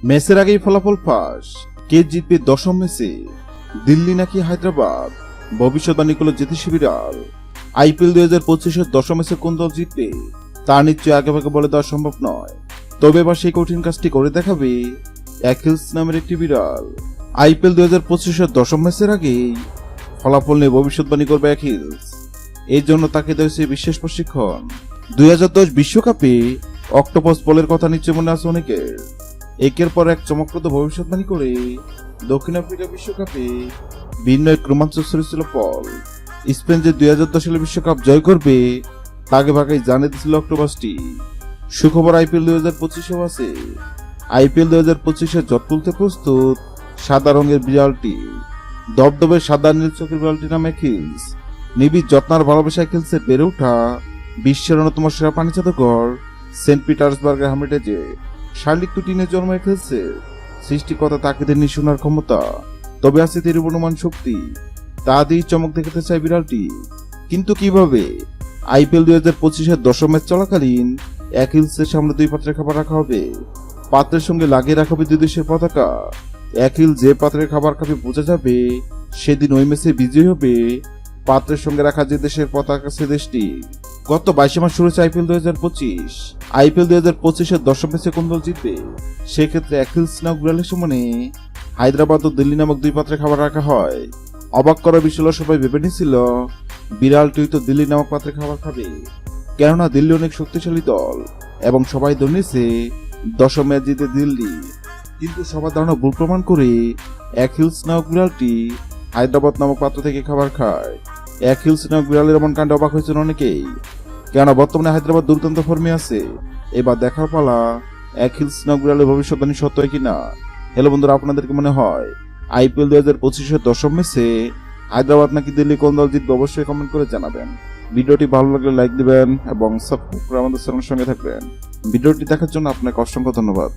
ম্যাচের আগেই ফলাফল ফাঁস, কে জিতবে দশম ম্যাচে? দিল্লি নাকি হায়দ্রাবাদ? ভবিষ্যৎবাণী করল জ্যোতিষী বিড়াল। আইপিএল 2025-এর দশম ম্যাচে কোন দল জিতবে তা নিশ্চয়ই আগেভাগে বলে দেওয়া সম্ভব নয়। তবে এবার সেই কঠিন কাজটি করে দেখাবে অ্যাকিলস নামের একটি বিড়াল। আইপিএল 2025-এর দশম ম্যাচের আগেই ফলাফল নিয়ে ভবিষ্যৎবাণী করবে অ্যাকিলস। এই জন্য তাকে দেওয়া হয়েছে বিশেষ প্রশিক্ষণ। 2010 বিশ্বকাপে অক্টোপাস বলের কথা নিশ্চয় মনে আছে অনেকের। একের পর এক চমকপ্রদ ভবিষ্যৎবাণী করে দক্ষিণ আফ্রিকা বিশ্বকাপে ভিন্ন এক রোমাঞ্চক ছিল পল। স্পেন যে 2010 সালে বিশ্বকাপ জয় করবে তাকে ভাগাই জানিয়ে দিয়েছিল অক্টোপাসটি। সুখবর আইপিএল 2025-এও আছে। আইপিএল 2025-এ জট তুলতে প্রস্তুত সাদা রঙের বিড়ালটি। দবদবে সাদা নীল চোখের বিড়ালটির নাম অ্যাকিলস। নিবিড় যত্নার ভালোবাসায় খেলছে বেড়ে ওঠা বিশ্বের অন্যতম সেরা পানি জাদুঘর সেন্ট পিটার্সবার্গের হ্যামিলটনে। শারীরিক ত্রুটি জন্মায় খেলছে, সৃষ্টিকর্তা তাকে দেননি শোনার ক্ষমতা, তবে আছে তিরুবনুমান শক্তি। তা দিয়েই চমক দেখাতে চায় বিড়ালটি। কিন্তু কিভাবে? আইপিএল 2025-এর দশম ম্যাচ চলাকালীন অ্যাকিলসের সামনে 2 পাত্রের খাবার রাখা হবে। পাত্রের সঙ্গে লাগিয়ে রাখা হবে 2 দেশের পতাকা। অ্যাকিল যে পাত্রের খাবার খাবে বোঝা যাবে সেদিন ওই ম্যাচে বিজয়ী হবে পাত্রের সঙ্গে রাখা যে দেশের পতাকা সে দেশটি। গত 22 মাস শুরু হয়েছে আইপিএল 2025। আইপিএল 2025-এর দশম ম্যাচে কোন দল জিতবে? সেক্ষেত্রে অ্যাকিলস নামক বিড়ালের সমানে হায়দ্রাবাদ ও দিল্লি নামক 2 পাত্রে খাবার রাখা হয়। অবাক করা বিষয় হলো সবাই ভেবে নিয়েছিল বিড়ালটি তো দিল্লি নামক পাত্রে খাবার খাবে, কেননা দিল্লি অনেক শক্তিশালী দল এবং সবাই ধরে নিয়েছে দশম ম্যাচ জিতে দিল্লি। কিন্তু সবার ধারণা ভুল প্রমাণ করে অ্যাকিলস নামক বিড়ালটি হায়দ্রাবাদ নামক পাত্র থেকে খাবার খায়। অ্যাকিলস নামক বিড়ালের এমন কাণ্ডে অবাক হয়েছেন অনেকেই, কেননা বর্তমানে হায়দ্রাবাদ দুর্দান্ত ফর্মে আছে। এবার দেখার পালা অ্যাকিলস নামক বিড়ালের ভবিষ্যৎবাণী সত্য হয় কিনা। হ্যালো বন্ধুরা, আপনাদেরকে মনে হয় আইপিএল 2025-এর দশম ম্যাচে হায়দ্রাবাদ নাকি দিল্লি কোন দল জিতবে অবশ্যই কমেন্ট করে জানাবেন। ভিডিওটি ভালো লাগলে লাইক দিবেন এবং সাবস্ক্রাইব করে আমাদের চ্যানেলের সঙ্গে থাকবেন। ভিডিওটি দেখার জন্য আপনাকে অসংখ্য ধন্যবাদ।